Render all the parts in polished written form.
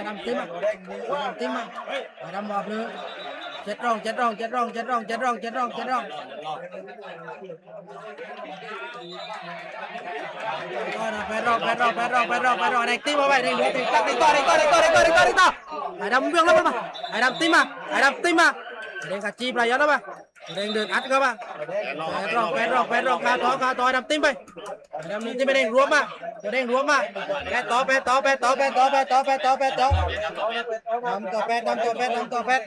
đâm tím à, đâm tím à, đâm bọp nữa, chết rong, chết rong, chết rong, chết rong, chết rong, chết rong, chết rong. Phải rong, đánh tím vào vậy, đánh to, đánh to. Ai đâm vương lắm mà, ai đâm tím à, đánh cả chim là gió đó mà, đánh được ắt các bạn. Phải rong, khá to, đâm tím vậy, đâm tím bên đánh ruộng mà, bé to, đâm to pet.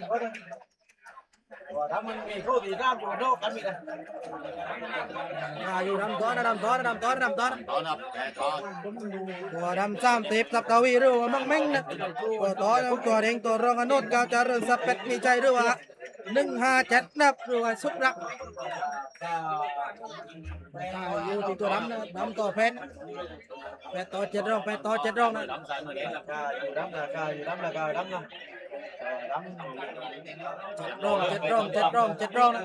อยู่đâm to.ตัวđâm sam tiếpสับตาวีหรือว่ามั่งมิ่งนะตัวเด้งตัวรองอนุษย์กาวจารึกสับเป็ดมีใจหรือว่า157นับหรือว่าสุดรักอยู่ที่ตัวดำต่อเพชรต่อ7รองนะอยู่ดำ7รองนะ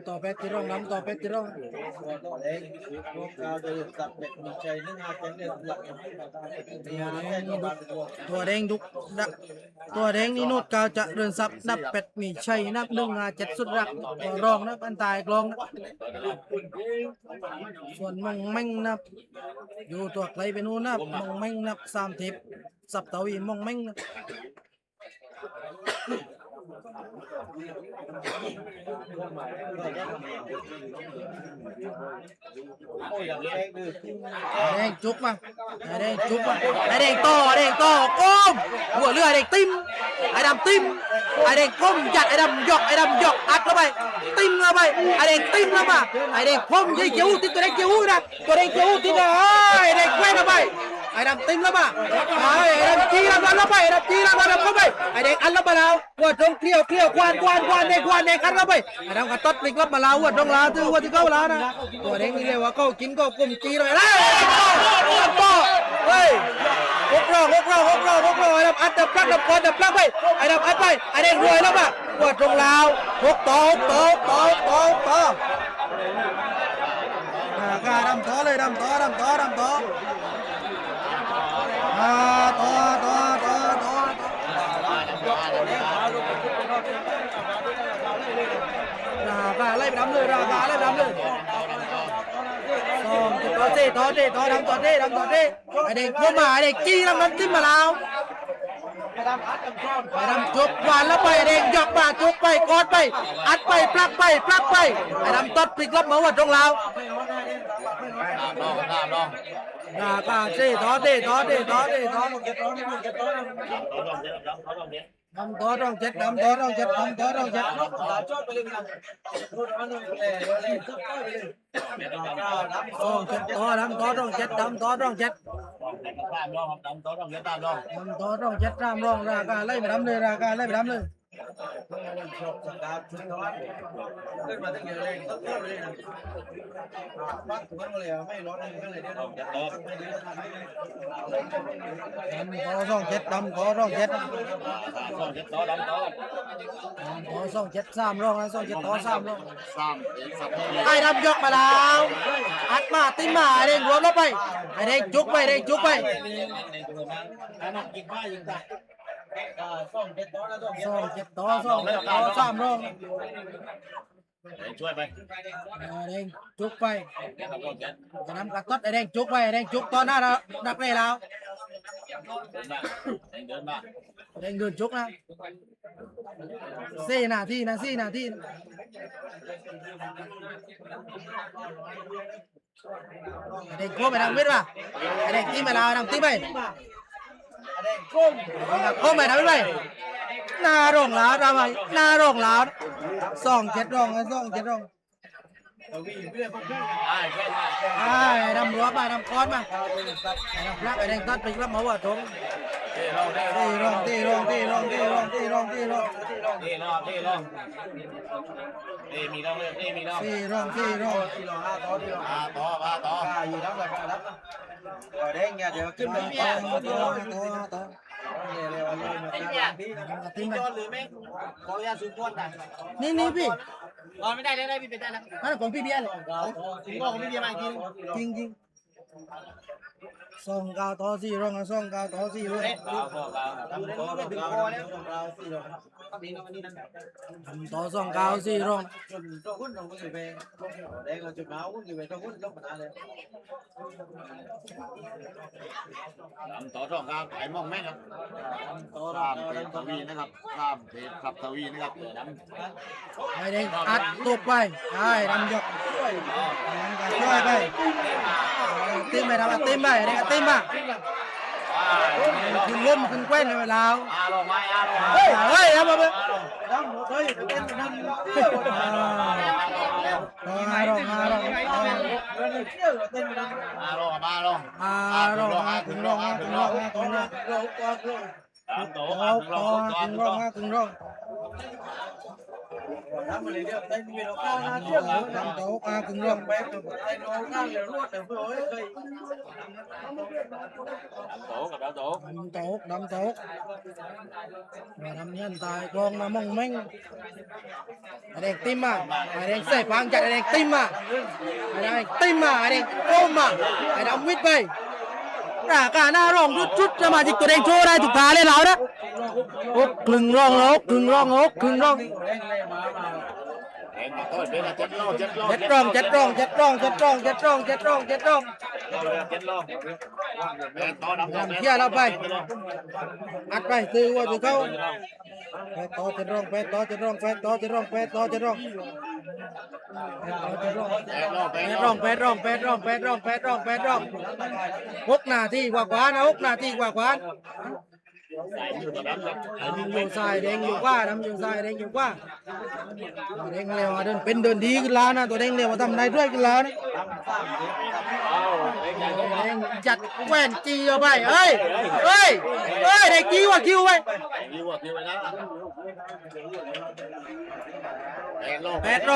ต่อเพชรที่รองต่อเพชรที่รองตัวแดงดุกดักตัวแดงนี่โนดกาวจะเรือนซับนับเป็ดมีชัยนับ157สุดรักตัวรองนะอันตายกลองนะส่วนมังแม่งนับอยู่ตัวไกลไปนู่นนับมังแม่งนับ30สับเตาอีมังแม่งนะแดงจุกมาแดงต่อก้มหัวเรือแดงติ้มไอ้ดำติ้มไอ้แดงก้มจัดไอ้ดำหยอกอัดเข้าไปติ้มเข้าไปไอ้แดงติ้มเข้ามาไอ้แดงก้มยี่เกี่ยวติดตัวแดงเกี่ยวนะตัวแดงเกี่ยวติดเลยไอ้แดงแกว้งเข้าไปไอ้ดำติ้มเข้ามาไอ้ดำจี้ระเบิดเข้าไปไอ้ดำจี้ระเบิดเข้าไปไอ้แดงอันเข้ามาแล้ววัวตรงเกลียวกวานแดงอันเข้าไปไอ้ดำกระตัดปลิกลับมาแล้ววัวตรงลาตื้อวัวที่เข้าแล้วนะตัวแดงนี่เลยว่าเขากินก็กุมจี้เลยนะเฮ้ยหกรองไอ้ดำอัดดับปลั๊กไปไอ้ดำอัดไปไอ้แดงรวยแล้วป่ะวัวตรงลาว6 ต่อดำต่อเลยดำต่อต่อไปไล่ไปดำเลยต่อเต้ดำต่อเต้ไอเด็กพวกมาไอเด็กจี้แล้วมันขึ้นมาแล้วไอดำจุกหวานแล้วไปไอเด็กหยอกมาจุกไปกอดไปอัดไปปลักไปไอดำตัดปลิกลับมาวัดตรงเราลองเต้ต่อดำต่อรองเจ็ดตามรองราคาไล่ไปดำเลยไอ้ดำยกมาแล้วอัดมาติ้มมาเด้งรวมแล้วไปไอ้เด้งจุกไป3 รองช่วยไปเด้งจุกไปจะนำกระตัดไอ้เด้งจุกไปไอ้เด้งจุกตอนหน้าเราดักเลยแล้วเด้งเดินจุกนะ4 นาทีไอ้เด้งโค้งไปทางมิดป่ะไอ้เด้งตีไปแล้วทำตีไปโค้งไปทางมิดไปหน้าร่องแล้วทำไมหน้าร่องแล้ว2 7 รองดำรั้วมาดำก้อนมาดำพลักไอ้แดงตัดไปรับมาว่าทงตีรองมีรองต่ออยู่รับเด้งเดี๋ยวขึ้นไปเปี้ยต่อทีมโดนหรือไม่ขออนุญาตซูมก้นนี่พี่ไม่ได้พี่เป็นได้แล้วนั่นของพี่เบียร์เลยของพี่เบียร์มาจริง ส่งกาวต่อสี่ร่องส่งกาวต่อสี่ร่องต่อส่งกาวสี่ร่องต่อช่องครับไอ้มองแม่ครับข้ามเพจทวีนะครับข้ามเพจขับทวีนะครับ ไอ้เด้งอัดตุบไปไอ้ดำยกช่วยไปตีมไปทำอัดตีมไปไอ้เด้งอัดตีมไปขึ้นล้มขึ้นแกว้นเลยแล้วเฮ้ยทำมาไปมาลงถึงลงทำอะไรเดี๋ยวได้มีเราข้าวหน้าเที่ยงทำโต๊ะกึ่งร่องแบกได้โน้ข้าวเหลือรวดแต่เพื่อเฮ้ยเคยดำโต๊ะมาทำยันตายกองมามองแม่งไอเด็กติมอ่ะไอเด็กใส่พังจัดไอเด็กติมอ่ะไอเด็กติมอ่ะไอเด็กโอมอ่ะไอดำวิทย์ไปราคาหน้าร่องชุดจะมาจิกตัวเด็กโชว์ได้ถูกทาเลยเรานะครึ่งร่องแล้วครึ่งร่องเจ็ดร่องเที่ยเราไปอัดไปซื้อว่าจะเข้าแปดต่อเจ็ดร่อง6 นาทีกว่านะ6 นาทีกว่าดำอยู่ซ้ายแดงอยู่ขวาดำอยู่ซ้ายแดงอยู่ขวาตัวแดงเร็วเดินเป็นเดินดีขึ้นแล้วนะตัวแดงเร็วทำได้ด้วยขึ้นแล้วนะแดงจัดแหวนจีเอาไปเฮ้ยแดงจีว่าคิวไปแปดร่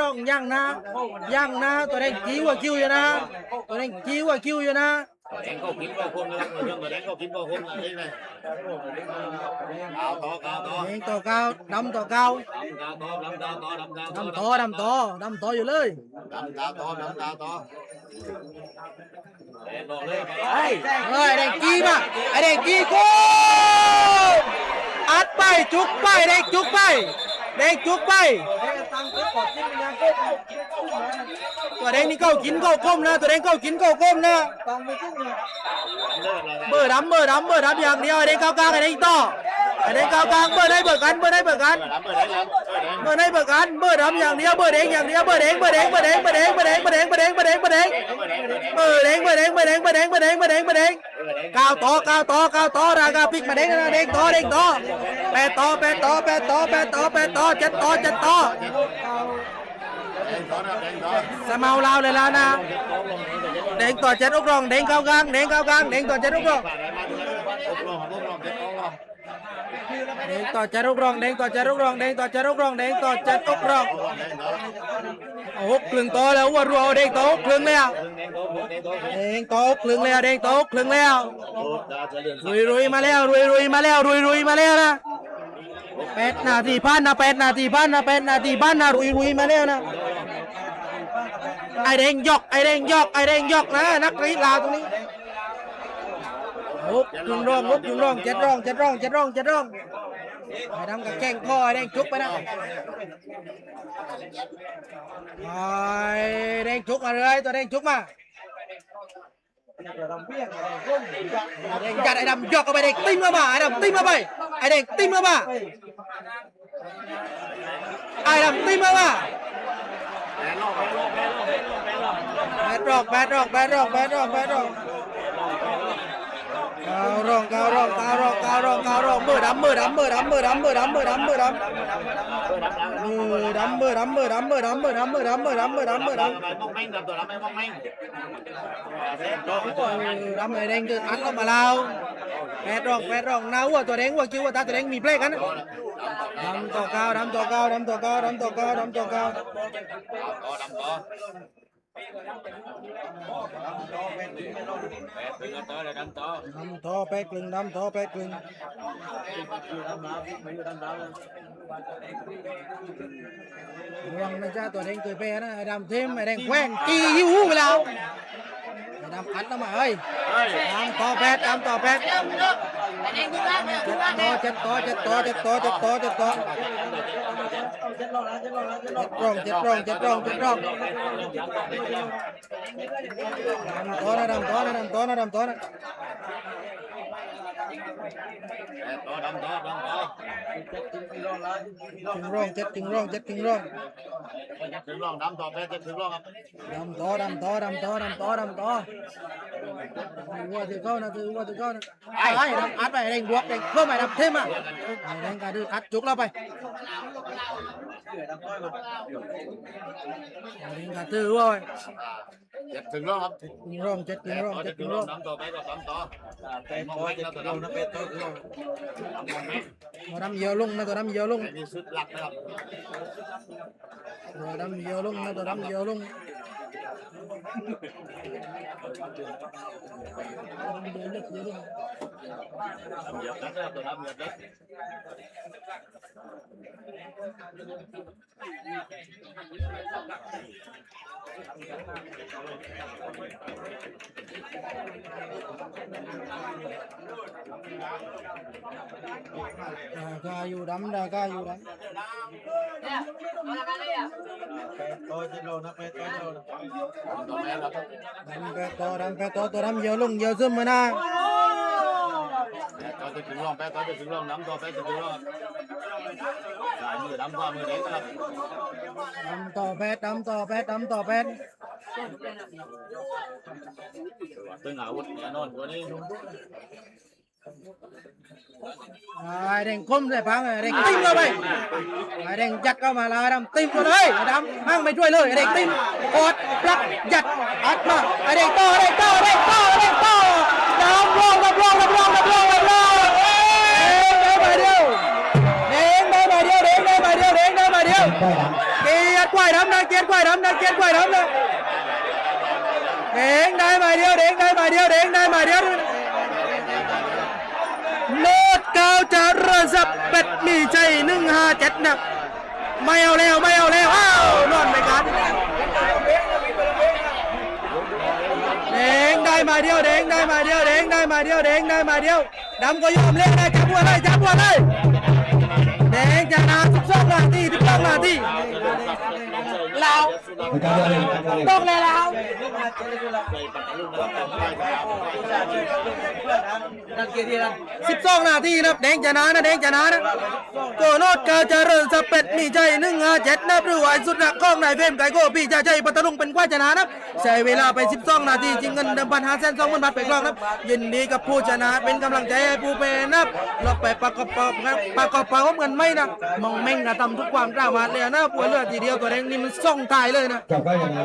องยังนะตัวแดงจีว่าคิวอยู่นะแดงก็กินก็คงเลยแดงก็กินก็คงอะไรเลยแดงต่อเก้าดำต่อเก้าดำต่ออยู่เลยดำต่อแดงจีมาไอแดงจีโก้อัดไปจุกไปแดงจุกไปตัวแดงนี่เข้ากินเข้าก้มนะตัวแดงเข้ากินเข้าก้มนะเบอร์ดำอย่างเดียวไอแดงเข้ากลางไอแดงต่อไอแดงเข้ากลางเบอร์ได้เบิกกันเบอร์ดำอย่างเดียวเบอร์แดงอย่างเดียวเบอร์แดงก้าวต่อราคาพลิกมาแดงต่อแปดต่อ7 ต่อสมาลาวเลยแล้วนะแดงต่อ7 อกรองแดงเข้ากลางแดงต่อ7 อกรองแดงต่อ7 อกรองหกครึ่งต่อแล้วว่ารัวแดงต่อครึ่งแล้วรุยมาแล้วนะ8 นาทีพันนะรุยมาแล้วนะไอแดงยกนะนักกรีฬาตรงนี้ครึ่งร่อง7 ร่องไอ้ดำกับแข้งพ่อไอ้แดงจุกไปนะไอ้แดงจุกมาเลยตัวแดงจุกมาแดงจัดไอ้ดำยกเข้าไปแดงติ้มเข้ามาไอ้ดำติ้มเข้าไปไอ้แดงติ้มเข้ามาไอ้ดำติ้มเข้ามาแปดรอกก้าวร่องเบอร์ดำไอ้แดงอัดเข้ามาแล้วแปดร่องน้าวัวตัวแดงวัวคิววัวตาตัวแดงมีเพลงกันดำต่อเก้าดำต่อแปดกลึงระวังนะจ๊ะตัวแดงเคยแพ้นะดำเทมไอ้แดงแขว้งกีหิวไปแล้ว ดำอัดแล้วมาเฮ้ย เฮ้ย ตามต่อแพทย์ตามต่อแพทย์เจ็ดต่อเจ็ดต่อเจ็ดต่อเจ็ดต่อเจ็ดต่อเจ็ดต่อเจ็ดร่องเจ็ดร่องเจ็ดร่องเจ็ดร่องดำต่อนะดำต่อนะดำต่อนะดำต่อนะ ต่อดำต่อดำต่อ ถึงร่องเจ็ดถึงร่องเจ็ดถึงร่อง ถึงร่องดำต่อไปจะถึงร่องครับ ดำต่อดำต่อดำต่อดำต่อดำต่อถือว่าถือเข้านะถือว่าถือเข้านะไอ้ดำอัดไปเร่งบวกเร่งเพิ่มไปดำเทมอ่ะเร่งการดื้ออัดจุกเราไปเร่งการดื้อว่า จะถึงร่องครับ ถึงร่องเจ็ดถึงร่อง ต่อ เจ็ จะ ด ถึ ถึ ง ง ร่ ร่ อ อง ง ดำต่อไปก็ดำต่อมองแม่นะตัวดำ ตัวดำเยอะลงนะตัวดำเยอะลง นี่สุดหลักนะครับ ตัวดำเยอะลงนะตัวดำเยอะลงเยอะเล็กเยอะลง เหยียบนะครับตัวดำเหยียบนะ กาอยู่ดำดากาอยู่ดำ ต่อแม่ครับ ดำแปดต่อตัวดำเยอะลงเยอะซึมมานะ ต่อจะถึงร่องแปต่อจะถึงร่องดำต่อไปจะถึงร่องสายมือดำกว่ามือเด็กนะครับ ดำต่อแปดดำต่อแปดดำต่อแปด ตึงอาวุธแน่นอนตัวนี้ ไอ้เร่งก้มเลยพังไอ้เร่งติ้มเข้าไปไอ้เร่งยัดเข้ามาลาดำติ้มมาเลยไอ้ดำห้างไม่ช่วยเลยไอ้เร่งติ้มกดปลักยัดอัดมาไอ้เร่งต่อไอ้เร่งต่อไอ้เร่งต่อไอ้เร่งต่อดำลงดำลงดำลงดำลงดำลงได้มาเดียวเด้งได้มาเดียวเด้งได้มาเดียวเด้งได้มาเดียวเกียร์ควายดำนะเกียร์ควายดำนะเกียร์ควายดำนะเด้งได้มาเดียวเด้งได้มาเดียวเด้งได้มาเดียวโลดเกาจะเริ่มสับเป็ดมีใจ157นะไม่เอาแล้วไม่เอาแล้วอ้าวนอนไปกันเด้งได้มาเดียวเด้งได้มาเดียวเด้งได้มาเดียวเด้งได้มาเดียวดำก็ยอมเล่นได้จับหัวเลยจับหัวเลยเด้งจะนาน12 นาที12 นาทีเราต้องเลยเรา12 นาทีนะเด้งจะนานนะเด้งจะนานนะโกโนดเกาจะเริ่มสเปดมีใจ157นะหรือว่าสุดหนักกล้องนายเฟมไก่โก้พี่จะใจปัตตลุงเป็นกว่าชนะนะใช้เวลาไป12 นาทีจริงเงินเดิม1,520,000 บาทไปกล้องนะยินดีกับผู้ชนะเป็นกำลังใจให้ผู้เป็นนะเราไปประกอบเงินไม่นะมองเม่งกระทำทุกความกล้ามาเลยนะป่วยเลือดทีเดียวตัวเองนี่มันส่งตายเลยนะ จับได้ยังไง